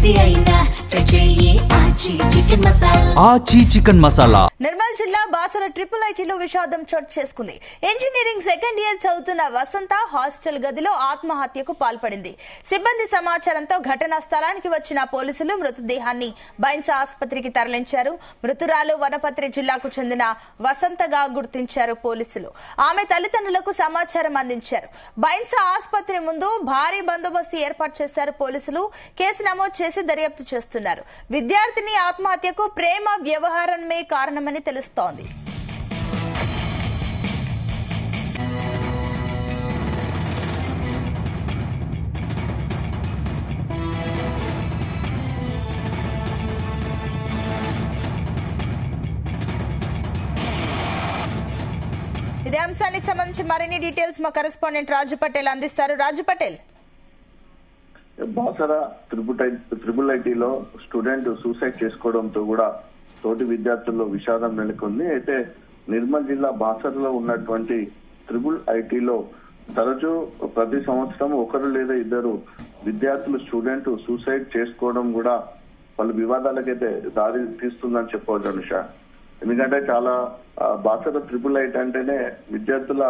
ఏది అయినా ట్రై చెయ్యి ఆచి చికెన్ మసాలా. ఆచి చికెన్ మసాలా. నిర్మల్ జిల్లా బాసర ట్రిపుల్ ఐటీలో విషాదం చోటు చేసుకుంది. ఇంజనీరింగ్ సెకండ్ ఇయర్ చదువుతున్న వసంత హాస్టల్ గదిలో ఆత్మహత్యకు పాల్పడింది. సిబ్బంది సమాచారంతో ఘటనా స్థలానికి వచ్చిన పోలీసులు మృతదేహాన్ని బైన్సా ఆసుపత్రికి తరలించారు. మృతురాలు వనపర్తి జిల్లాకు చెందిన వసంతగా గుర్తించారు పోలీసులు. ఆమె తల్లిదండ్రులకు సమాచారం అందించారు. బైన్సా ఆసుపత్రి ముందు భారీ బందోబస్తు ఏర్పాటు చేశారు పోలీసులు. కేసు నమోదు చేసి దర్యాప్తు చేస్తున్నారు. విద్యార్థిని ఆత్మహత్యకు ప్రేమ వ్యవహారమే కారణమని తెలుస్తోంది. ఇదే అంశానికి సంబంధించి మరిన్ని డీటెయిల్స్ మా కరెస్పాండెంట్ రాజు పటేల్ అందిస్తారు. రాజు పటేల్, బాసర ట్రిపుల్ ఐటీలో స్టూడెంట్ సూసైడ్ చేసుకోవడంతో కూడా తోటి విద్యార్థుల్లో విషాదం నెలకొంది. అయితే నిర్మల్ జిల్లా బాసరలో ఉన్నటువంటి ట్రిపుల్ ఐటీలో తరచూ ప్రతి సంవత్సరం ఒకరు లేదా ఇద్దరు విద్యార్థులు స్టూడెంట్ సూసైడ్ చేసుకోవడం కూడా పలు వివాదాలకైతే దారి తీస్తుందని చెప్పవచ్చు అనుష. ఎందుకంటే చాలా బాసర ట్రిపుల్ ఐటీ అంటేనే విద్యార్థుల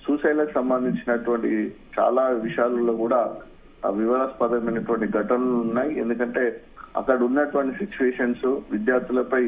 సూసైడ్లకు సంబంధించినటువంటి చాలా విషయాలలో కూడా వివాదాస్పదమైనటువంటి ఘటనలు ఉన్నాయి. ఎందుకంటే అక్కడ ఉన్నటువంటి సిచ్యువేషన్స్ విద్యార్థులపై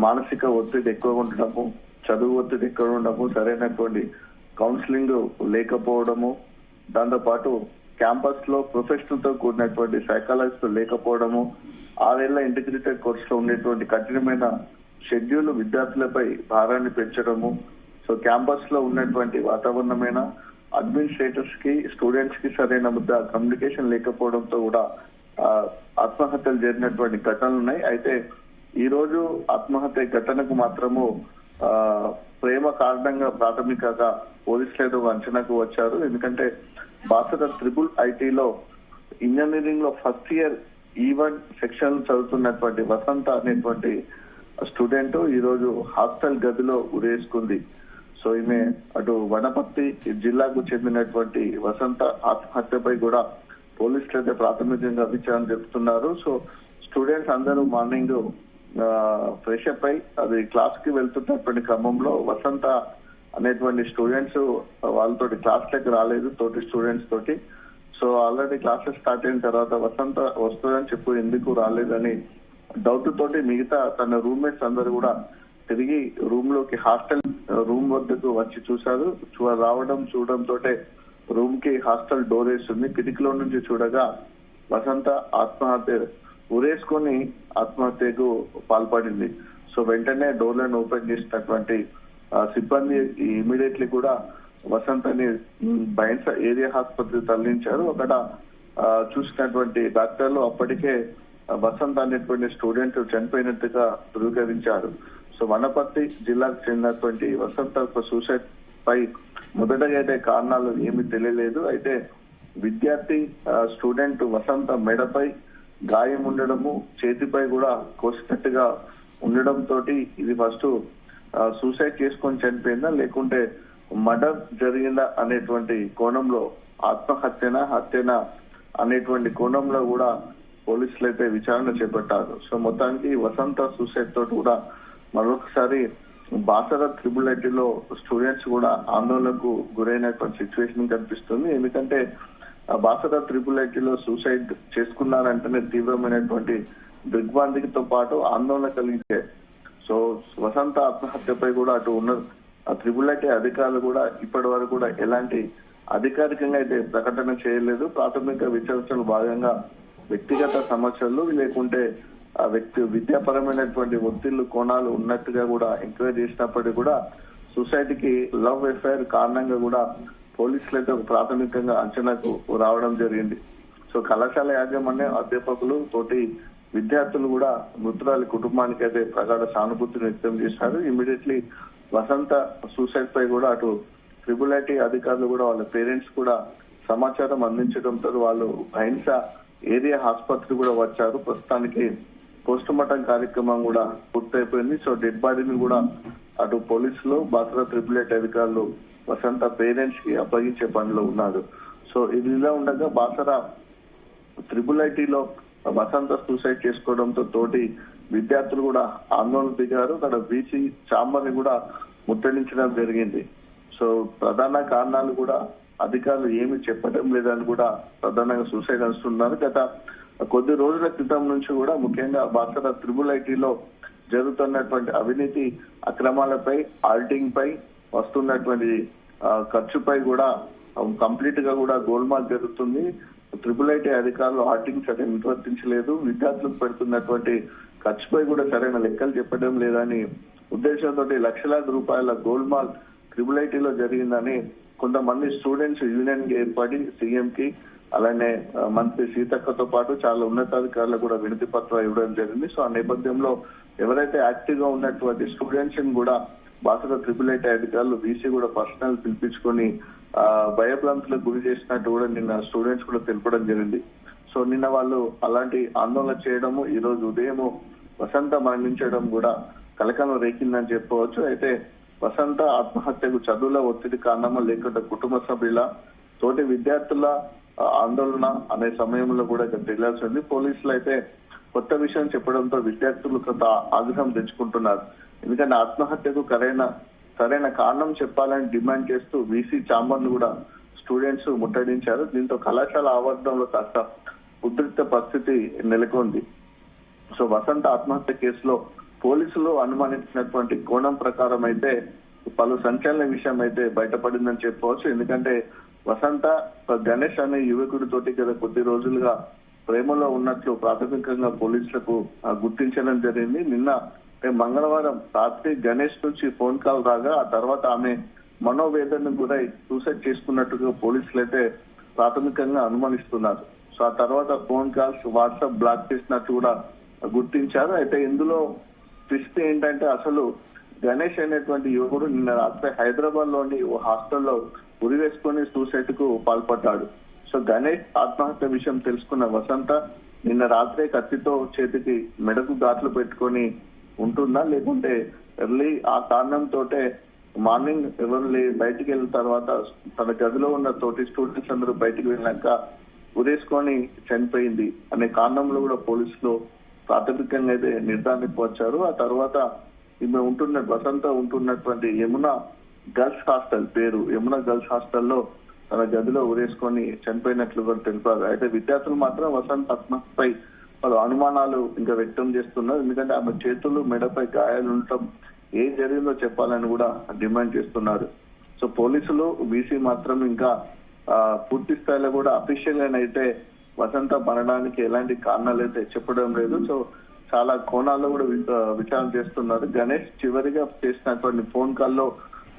మానసిక ఒత్తిడి ఎక్కువగా ఉండడము, చదువు ఒత్తిడి ఎక్కువ ఉండడము, సరైనటువంటి కౌన్సిలింగ్ లేకపోవడము, దాంతో పాటు క్యాంపస్ లో ప్రొఫెషనల్ తో కూడినటువంటి సైకాలజిస్ట్ లేకపోవడము, 6 ఏళ్ల ఇంటిగ్రేటెడ్ కోర్స్ లో ఉండేటువంటి కఠినమైన షెడ్యూల్ విద్యార్థులపై భారాన్ని పెంచడము, సో క్యాంపస్ లో ఉన్నటువంటి వాతావరణమైన అడ్మినిస్ట్రేటర్స్ కి స్టూడెంట్స్ కి సరైన ముద్ద కమ్యూనికేషన్ లేకపోవడంతో కూడా ఆత్మహత్యలు జరిగినటువంటి ఘటనలు ఉన్నాయి. అయితే ఈ రోజు ఆత్మహత్య ఘటనకు మాత్రము ప్రేమ కారణంగా ప్రాథమికంగా పోలీసులు ఏదో అంచనాకు వచ్చారు. ఎందుకంటే బాసర ట్రిపుల్ ఐటీలో ఇంజనీరింగ్ లో ఫస్ట్ ఇయర్ E1 సెక్షన్ చదువుతున్నటువంటి వసంత అనేటువంటి స్టూడెంట్ ఈ రోజు హాస్టల్ గదిలో ఉరేసుకుంది. సో ఈమె అటు వనపర్తి జిల్లాకు చెందినటువంటి వసంత ఆత్మహత్యపై కూడా పోలీసులు అయితే ప్రాథమికంగా విచారణ జరుపుతున్నారు. సో స్టూడెంట్స్ అందరూ మార్నింగ్ ఫ్రెష్ అప్ అయి అది క్లాస్ కి వెళ్తున్నటువంటి క్రమంలో వసంత అనేటువంటి స్టూడెంట్స్ వాళ్ళతోటి క్లాస్లకు రాలేదు, తోటి స్టూడెంట్స్ తోటి. సో ఆల్రెడీ క్లాసెస్ స్టార్ట్ అయిన తర్వాత వసంత వస్తుందని చెప్పు ఎందుకు రాలేదని డౌట్ తోటి మిగతా తన రూమ్మేట్స్ అందరూ కూడా తిరిగి రూమ్ లోకి హాస్టల్ రూమ్ వద్దకు వచ్చి చూశారు. చూడడంతో రూమ్ కి హాస్టల్ డోర్ వేస్తుంది. కిటికీలో నుంచి చూడగా వసంత ఉరేసుకొని ఆత్మహత్యకు పాల్పడింది. సో వెంటనే డోర్లను ఓపెన్ చేసినటువంటి సిబ్బంది ఇమీడియట్లీ కూడా వసంతని బైన్సా ఏరియా ఆసుపత్రికి తరలించారు. అక్కడ చూసినటువంటి డాక్టర్లు అప్పటికే వసంత అనేటువంటి స్టూడెంట్ చనిపోయినట్టుగా ధృవీకరించారు. సో వనపర్తి జిల్లాకు చెందినటువంటి వసంత సూసైడ్ పై మొదటగా అయితే కారణాలు ఏమీ తెలియలేదు. అయితే విద్యార్థి స్టూడెంట్ వసంత మెడపై గాయం ఉండడము, చేతిపై కూడా కోసినట్టుగా ఉండడంతో ఇది ఫస్ట్ సూసైడ్ చేసుకొని చనిపోయిందా లేకుంటే మర్డర్ జరిగిందా అనేటువంటి కోణంలో హత్యనా అనేటువంటి కోణంలో కూడా పోలీసులు అయితే విచారణ చేపట్టారు. సో మొత్తానికి వసంత సూసైడ్ తోటి కూడా మరొకసారి బాసర ట్రిపుల్ ఐటీలో స్టూడెంట్స్ కూడా ఆందోళనకు గురైనటువంటి సిచ్యువేషన్ కనిపిస్తుంది. ఎందుకంటే బాసర ట్రిపుల్ ఐటీలో సూసైడ్ చేసుకున్నారంటేనే తీవ్రమైనటువంటి దిగ్భ్రాంతితో పాటు ఆందోళన కలిగించే సో వసంత ఆత్మహత్యపై కూడా అటు ఉన్న ట్రిపుల్ ఐటీ అధికారులు కూడా ఇప్పటి వరకు కూడా ఎలాంటి అధికారికంగా అయితే ప్రకటన చేయలేదు. ప్రాథమిక విచారణలో భాగంగా వ్యక్తిగత సమస్యలు లేకుంటే విద్యాపరమైనటువంటి ఒత్తిళ్లు కోణాలు ఉన్నట్టుగా కూడా ఎంక్వైరీ చేసినప్పటికీ కూడా సొసైటీకి లవ్ ఎఫైర్ కారణంగా కూడా పోలీసులు అయితే ప్రాథమికంగా అంచనాకు రావడం జరిగింది. సో కళాశాల యాజమాన్యం, అధ్యాపకులు, తోటి విద్యార్థులు కూడా మృతురాలి కుటుంబానికి అయితే ప్రగాఢ సానుభూతిని వ్యక్తం చేశారు. ఇమీడియట్లీ వసంత సూసైడ్ పై కూడా అటు ట్రిపుల్ ఐటీ అధికారులు కూడా వాళ్ళ పేరెంట్స్ కూడా సమాచారం అందించడంతో వాళ్ళు బైన్సా ఏరియా ఆసుపత్రి కూడా వచ్చారు. ప్రస్తుతానికి పోస్ట్ మార్టం కార్యక్రమం కూడా పూర్తయిపోయింది. సో డెడ్ బాడీని కూడా అటు పోలీసులు, బాసర ట్రిపుల్ ఐటీ అధికారులు వసంత పేరెంట్స్ కి అప్పగించే పనిలో ఉన్నారు. సో ఇది ఇలా ఉండగా బాసర ట్రిపుల్ ఐటీలో వసంత సూసైడ్ చేసుకోవడంతో తోటి విద్యార్థులు కూడా ఆందోళన దిగారు. అక్కడ బీసీ ఛాంబర్ ని కూడా ముట్టడించడం జరిగింది. సో ప్రధాన కారణాలు కూడా అధికారులు ఏమి చెప్పడం లేదని కూడా ప్రధానంగా సూసైడ్ అంటున్నారు. గత కొద్ది రోజుల క్రితం నుంచి కూడా ముఖ్యంగా బాసర త్రిబుల్ ఐటీలో జరుగుతున్నటువంటి అవినీతి అక్రమాలపై, ఆడిటింగ్ పై వస్తున్నటువంటి ఖర్చుపై కూడా కంప్లీట్ గా కూడా గోల్మాల్ జరుగుతుంది. ట్రిపుల్ ఐటీ అధికారులు ఆడిటింగ్ సరైన నిర్వర్తించలేదు, విద్యార్థులకు పెడుతున్నటువంటి ఖర్చుపై కూడా సరైన లెక్కలు చెప్పడం లేదని ఉద్దేశంతో లక్షలాది రూపాయల గోల్మాల్ ట్రిపుల్ ఐటీలో జరిగిందని కొంతమంది స్టూడెంట్స్ యూనియన్ కి ఏర్పడి సీఎం కి అలానే మంత్రి సీతక్కతో పాటు చాలా ఉన్నతాధికారులకు కూడా వినతి పత్రం ఇవ్వడం జరిగింది. సో ఆ నేపథ్యంలో ఎవరైతే యాక్టివ్ గా ఉన్నటువంటి స్టూడెంట్స్ ని కూడా బాసర ట్రిపుల్ ఐటీ అధికారులు బీసీ కూడా పర్సనల్ పిలిపించుకొని భయభ్రాంతులకు గురి చేసినట్టు కూడా నిన్న స్టూడెంట్స్ కూడా తెలపడం జరిగింది. సో నిన్న వాళ్ళు అలాంటి ఆందోళన చేయడము, ఈ రోజు ఉదయం వసంత మరణించడం కూడా కలకలం రేకిందని చెప్పవచ్చు. అయితే వసంత ఆత్మహత్యకు చదువుల ఒత్తిడి కారణమా లేకుంటే కుటుంబ సభ్యుల తోటి విద్యార్థుల ఆందోళన అనే సమయంలో కూడా తెలియాల్సింది. పోలీసులు అయితే కొత్త విషయం చెప్పడంతో విద్యార్థులు కొంత ఆగ్రహం తెచ్చుకుంటున్నారు. ఎందుకంటే ఆత్మహత్యకు సరైన కారణం చెప్పాలని డిమాండ్ చేస్తూ వీసీ ఛాంబర్ ను కూడా స్టూడెంట్స్ ముట్టడించారు. దీంతో కళాశాల ఆవరణంలో కాస్త ఉద్రిక్త పరిస్థితి నెలకొంది. సో వసంత ఆత్మహత్య కేసులో పోలీసులు అనుమానించినటువంటి కోణం ప్రకారం అయితే పలు సంచలన విషయం అయితే బయటపడిందని చెప్పవచ్చు. ఎందుకంటే వసంత గణేష్ అనే యువకుడితోటి గత కొద్ది రోజులుగా ప్రేమలో ఉన్నట్లు ప్రాథమికంగా పోలీసులకు గుర్తించడం జరిగింది. నిన్న మంగళవారం రాత్రి గణేష్ నుంచి ఫోన్ కాల్ రాగా ఆ తర్వాత ఆమె మనోవేదనకు గురై సూసైడ్ చేసుకున్నట్టుగా పోలీసులు అయితే ప్రాథమికంగా అనుమానిస్తున్నారు. సో ఆ తర్వాత ఫోన్ కాల్స్, వాట్సాప్ బ్లాక్ చేసినట్టు కూడా గుర్తించారు. అయితే ఇందులో ట్విస్ట్ ఏంటంటే అసలు గణేష్ అనేటువంటి యువకుడు నిన్న రాత్రి హైదరాబాద్ లోని ఓ హాస్టల్లో ఉరి వేసుకుని సూసైడ్ కు పాల్పడ్డాడు. సో గణేష్ ఆత్మహత్య విషయం తెలుసుకున్న వసంత నిన్న రాత్రే కత్తితో చేతికి మెడకు ఘాట్లు పెట్టుకొని ఉంటుందా, లేకుంటే ఎర్లీ ఆ కారణంతో మార్నింగ్ ఎవరు బయటికి వెళ్ళిన తర్వాత తన గదిలో ఉన్న తోటి స్టూడెంట్స్ అందరూ బయటికి వెళ్ళాక ఉరేసుకొని చనిపోయింది అనే కారణంలో కూడా పోలీసులు ప్రాథమికంగా అయితే నిర్ధారణకు వచ్చారు. ఆ తర్వాత ఈమె వసంత ఉంటున్నటువంటి యమునా గర్ల్స్ హాస్టల్, పేరు యమునా గర్ల్స్ హాస్టల్లో తన గదిలో ఉరేసుకొని చనిపోయినట్లు కూడా తెలిపారు. అయితే విద్యార్థులు మాత్రం వసంత ఆత్మహత్యపై పలు అనుమానాలు ఇంకా వ్యక్తం చేస్తున్నారు. ఎందుకంటే ఆమె చేతులు, మెడపై గాయాలు ఉండటం, ఏం జరిగిందో చెప్పాలని కూడా డిమాండ్ చేస్తున్నారు. సో పోలీసులు బీసీ మాత్రం ఇంకా పూర్తి స్థాయిలో కూడా అఫీషియల్ అయితే వసంత మరణానికి ఎలాంటి కారణాలు అయితే చెప్పడం లేదు. సో చాలా కోణాల్లో కూడా విచారణ చేస్తున్నారు. గణేష్ చివరిగా చేసినటువంటి ఫోన్ కాల్లో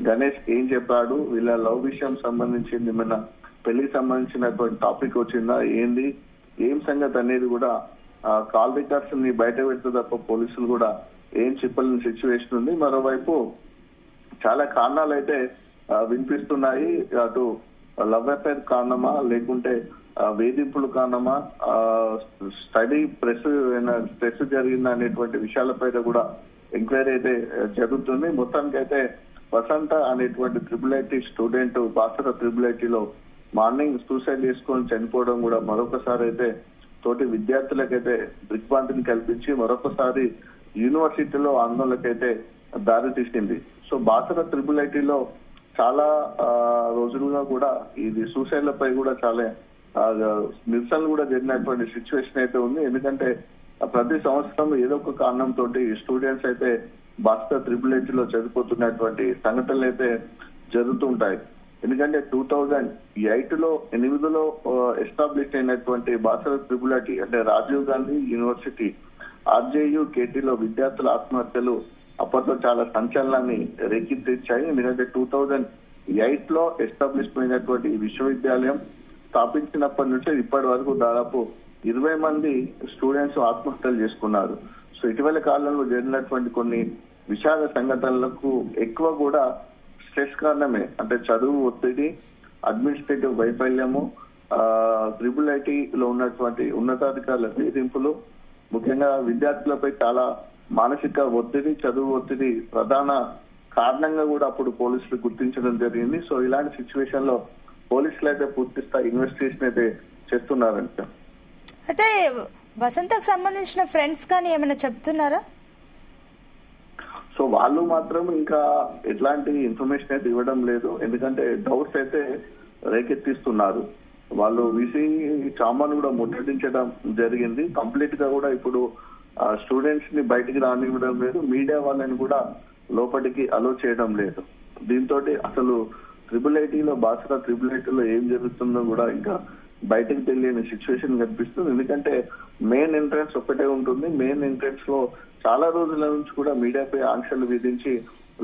గణేష్ ఏం చెప్పాడు, వీళ్ళ లవ్ విషయం సంబంధించింది, మన పెళ్లికి సంబంధించినటువంటి టాపిక్ వచ్చిందా, ఏంది ఏం సంగతి అనేది కూడా కాల్ రికార్డ్స్ ని బయట పెడితే తప్ప పోలీసులు కూడా ఏం చెప్పలేని సిచ్యువేషన్ ఉంది. మరోవైపు చాలా కారణాలు అయితే వినిపిస్తున్నాయి. అటు లవ్ అఫైర్ కారణమా, లేకుంటే వేధింపులు కారణమా, స్టడీ స్ట్రెస్ జరిగిందా అనేటువంటి విషయాలపై కూడా ఎంక్వైరీ అయితే జరుగుతుంది. మొత్తానికైతే వసంత అనేటువంటి triple IT student Basara triple ఐటీలో మార్నింగ్ సూసైడ్ చేసుకొని చనిపోవడం కూడా మరొకసారి అయితే తోటి విద్యార్థులకైతే దిగ్భ్రాంతిని కల్పించి మరొకసారి యూనివర్సిటీలో ఆందోళనకైతే దారి తీసింది. సో బాసర ట్రిపుల్ ఐటీలో చాలా రోజులుగా కూడా ఇది సూసైడ్లపై కూడా చాలా నిరసనలు కూడా జరిగినటువంటి సిచ్యువేషన్ అయితే ఉంది. ఎందుకంటే ప్రతి సంవత్సరం ఏదో ఒక కారణంతో స్టూడెంట్స్ అయితే బాసర ట్రిపుల్ ఐటీలో చనిపోతున్నటువంటి సంఘటనలు అయితే జరుగుతుంటాయి. ఎందుకంటే 2008లో 8లో ఎస్టాబ్లిష్ అయినటువంటి బాసర ట్రిపుల్ ఐటీ అంటే రాజీవ్ గాంధీ యూనివర్సిటీ ఆర్జేయు కేటీలో విద్యార్థుల ఆత్మహత్యలు అప్పట్లో చాలా సంచలనాన్ని రేకెత్తించాయి. ఎందుకంటే 2008లో ఎస్టాబ్లిష్ అయినటువంటి ఈ విశ్వవిద్యాలయం స్థాపించినప్పటి నుంచి ఇప్పటి వరకు దాదాపు 20 మంది స్టూడెంట్స్ ఆత్మహత్యలు చేసుకున్నారు. సో ఇటీవల కాలంలో జరిగినటువంటి కొన్ని విషాద సంఘటనలకు ఎక్కువ కూడా స్ట్రెస్ కారణమే, అంటే చదువు ఒత్తిడి, అడ్మినిస్ట్రేటివ్ వైఫల్యము, ట్రిపుల్ ఐటీలో ఉన్నటువంటి ఉన్నతాధికారుల వేధింపులు, ముఖ్యంగా విద్యార్థులపై చాలా మానసిక ఒత్తిడి, చదువు ఒత్తిడి ప్రధాన కారణంగా కూడా అప్పుడు పోలీసులు గుర్తించడం జరిగింది. సో ఇలాంటి సిచ్యువేషన్ లో పోలీసులు అయితే పూర్తి స్థాయి ఇన్వెస్టిగేషన్ అయితే చేస్తున్నారంట. అయితే వసంతకు సంబంధించిన ఫ్రెండ్స్ కానీ ఏమైనా చెప్తున్నారా? సో వాళ్ళు మాత్రం ఇంకా ఎట్లాంటి ఇన్ఫర్మేషన్ అయితే ఇవ్వడం లేదు, ఎందుకంటే డౌట్స్ అయితే రేకెత్తిస్తున్నారు. వాళ్ళు వీసీ చాంబర్ను కూడా ముట్టడించడం జరిగింది. కంప్లీట్ గా కూడా ఇప్పుడు స్టూడెంట్స్ ని బయటికి రానివ్వడం లేదు, మీడియా వాళ్ళని కూడా లోపలికి అలో చేయడం లేదు. దీంతో అసలు IIITలో బాసరా IIITలో ఏం జరుగుతుందో కూడా ఇంకా బయటకు తెలియని సిచ్యువేషన్ కనిపిస్తుంది. ఎందుకంటే మెయిన్ ఎంట్రన్స్ ఒక్కటే ఉంటుంది. మెయిన్ ఎంట్రన్స్ లో చాలా రోజుల నుంచి కూడా మీడియాపై ఆంక్షలు విధించి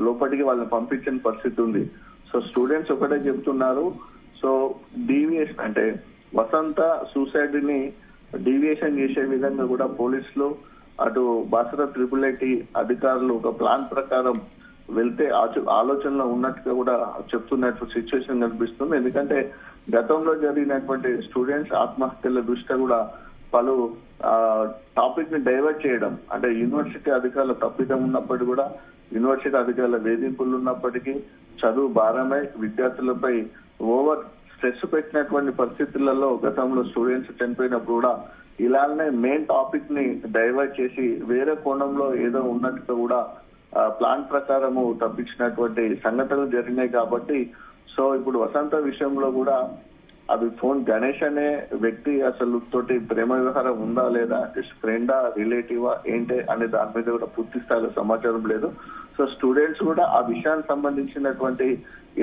లోపలికి వాళ్ళని పంపించిన పరిస్థితి ఉంది. సో స్టూడెంట్స్ ఒకటే చెప్తున్నారు. సో డీవియేషన్ అంటే వసంత సూసైడ్ ని డీవియేషన్ చేసే విధంగా కూడా పోలీసులు అటు బాసరా IIIT అధికారులు ఒక ప్లాన్ ప్రకారం వెళ్తే ఆలోచనలో ఉన్నట్టుగా కూడా చెప్తున్నట్టు సిచ్యువేషన్ కనిపిస్తుంది. ఎందుకంటే గతంలో జరిగినటువంటి స్టూడెంట్స్ ఆత్మహత్యల దృష్ట్యా కూడా పలు టాపిక్ ని డైవర్ట్ చేయడం, అంటే యూనివర్సిటీ అధికారుల తప్పిదం ఉన్నప్పటికీ కూడా, యూనివర్సిటీ అధికారుల వేధింపులు ఉన్నప్పటికీ, చదువు భారమై విద్యార్థులపై ఓవర్ స్ట్రెస్ పెట్టినటువంటి పరిస్థితులలో గతంలో స్టూడెంట్స్ చనిపోయినప్పుడు కూడా ఇలానే మెయిన్ టాపిక్ ని డైవర్ట్ చేసి వేరే కోణంలో ఏదో ఉన్నట్టుగా కూడా ప్లాన్ ప్రకారము తప్పించినటువంటి సంఘటనలు జరిగినాయి. కాబట్టి సో ఇప్పుడు వసంత విషయంలో కూడా అది ఫోన్ గణేష్ అనే వ్యక్తి అసలు తోటి ప్రేమ వ్యవహారం ఉందా లేదా, ఫ్రెండా రిలేటివా ఏంటి అనే దాని మీద కూడా పూర్తి స్థాయిలో సమాచారం లేదు. సో స్టూడెంట్స్ కూడా ఆ విషయానికి సంబంధించినటువంటి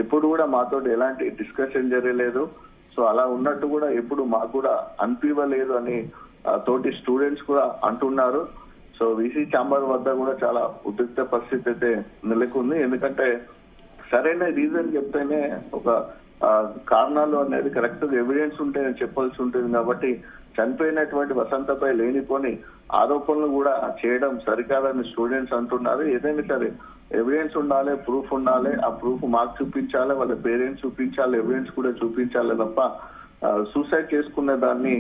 ఎప్పుడు కూడా మాతో ఎలాంటి డిస్కషన్ జరగలేదు. సో అలా ఉన్నట్టు కూడా ఎప్పుడు మాకు కూడా అనిపించలేదు అని తోటి స్టూడెంట్స్ కూడా అంటున్నారు. సో వీసీ ఛాంబర్ వద్ద కూడా చాలా ఉద్రిక్త పరిస్థితి అయితే నెలకొంది. ఎందుకంటే సరైన రీజన్ చెప్తేనే ఒక కారణాలు అనేది కరెక్ట్ ఎవిడెన్స్ ఉంటే చెప్పాల్సి ఉంటుంది. కాబట్టి చనిపోయినటువంటి వసంతపై లేనిపోని ఆరోపణలు కూడా చేయడం సరికాదని స్టూడెంట్స్ అంటున్నారు. ఏదైనా సరే ఎవిడెన్స్ ఉండాలి, ప్రూఫ్ ఉండాలి. ఆ ప్రూఫ్ మాకు చూపించాలి, వాళ్ళ పేరెంట్స్ చూపించాలి, ఎవిడెన్స్ కూడా చూపించాలి తప్ప సూసైడ్ చేసుకున్న దాన్ని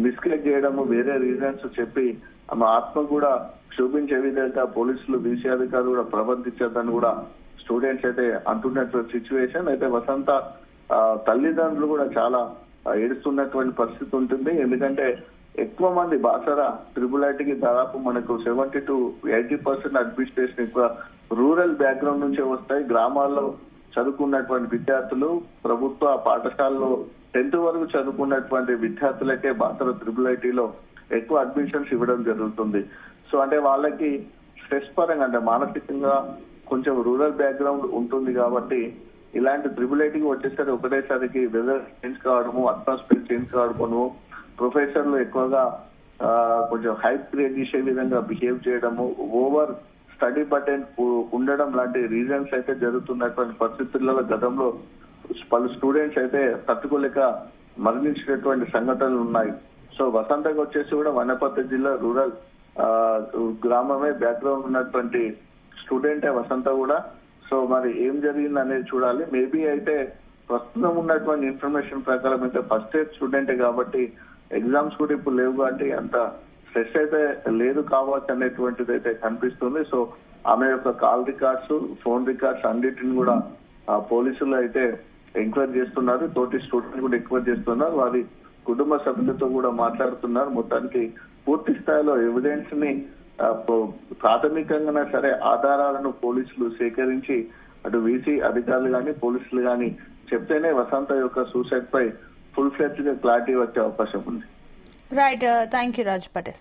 మిస్గైడ్ చేయడము, వేరే రీజన్స్ చెప్పి ఆమె ఆత్మ కూడా క్షోభించే విధంగా పోలీసులు వీసీ అధికారులు కూడా ప్రవర్తించదని కూడా స్టూడెంట్స్ అయితే అంటున్నటువంటి సిచ్యువేషన్. అయితే వసంత తల్లిదండ్రులు కూడా చాలా ఏడుస్తున్నటువంటి పరిస్థితి ఉంటుంది. ఎందుకంటే ఎక్కువ మంది బాసరా IIITకి దాదాపు మనకు 70 to 80% అడ్మినిస్ట్రేషన్ ఎక్కువ రూరల్ బ్యాక్గ్రౌండ్ నుంచే వస్తాయి. గ్రామాల్లో చదువుకున్నటువంటి విద్యార్థులు, ప్రభుత్వ పాఠశాలలో 10th వరకు చదువుకున్నటువంటి విద్యార్థులకే బాసరా IIITలో ఎక్కువ అడ్మిషన్స్ ఇవ్వడం జరుగుతుంది. సో అంటే వాళ్ళకి స్ట్రెస్ పరంగా అంటే మానసికంగా కొంచెం రూరల్ బ్యాక్గ్రౌండ్ ఉంటుంది. కాబట్టి ఇలాంటి IIITకి వచ్చేసరికి ఒకటేసరికి వెదర్ చేంజ్ కావడము, అట్మాస్ఫియర్ చేంజ్ కావడము, ప్రొఫెసర్లు ఎక్కువగా కొంచెం హైప్ క్రియేట్ చేసే విధంగా బిహేవ్ చేయడము, ఓవర్ స్టడీ బటన్ ఉండడం లాంటి రీజన్స్ అయితే జరుగుతున్నటువంటి పరిస్థితులలో గతంలో పలు స్టూడెంట్స్ అయితే తట్టుకోలేక మరణించినటువంటి సంఘటనలు ఉన్నాయి. సో వసంతకు వచ్చేసి కూడా వనపర్తి జిల్లా రూరల్ గ్రామమే బ్యాక్గ్రౌండ్ ఉన్నటువంటి స్టూడెంటే వసంత కూడా. సో మరి ఏం జరిగింది అనేది చూడాలి. మేబీ అయితే ప్రస్తుతం ఉన్నటువంటి ఇన్ఫర్మేషన్ ప్రకారం అయితే ఫస్ట్ ఇయర్ స్టూడెంటే కాబట్టి ఎగ్జామ్స్ కూడా ఇప్పుడు లేవు కాబట్టి అంత స్ట్రెస్ అయితే లేదు కావచ్చు అనేటువంటిది అయితే కనిపిస్తుంది. సో ఆమె యొక్క కాల్ రికార్డ్స్, ఫోన్ రికార్డ్స్ అన్నిటిని కూడా పోలీసులు అయితే ఎంక్వైరీ చేస్తున్నారు. తోటి స్టూడెంట్ కూడా ఎంక్వైరీ చేస్తున్నారు. వారి కుటుంబ సభ్యులతో కూడా మాట్లాడుతున్నారు. మొత్తానికి పూర్తి స్థాయిలో ఎవిడెన్స్ ని ప్రాథమికంగా సరే ఆధారాలను పోలీసులు సేకరించి అటు వీసీ అధికారులు గాని పోలీసులు గాని చెప్తేనే వసంత యొక్క సూసైడ్ పై ఫుల్ ఫ్లెడ్జ్డ్ గా క్లారిటీ వచ్చే అవకాశం ఉంది. Right, thank you Raj Patel.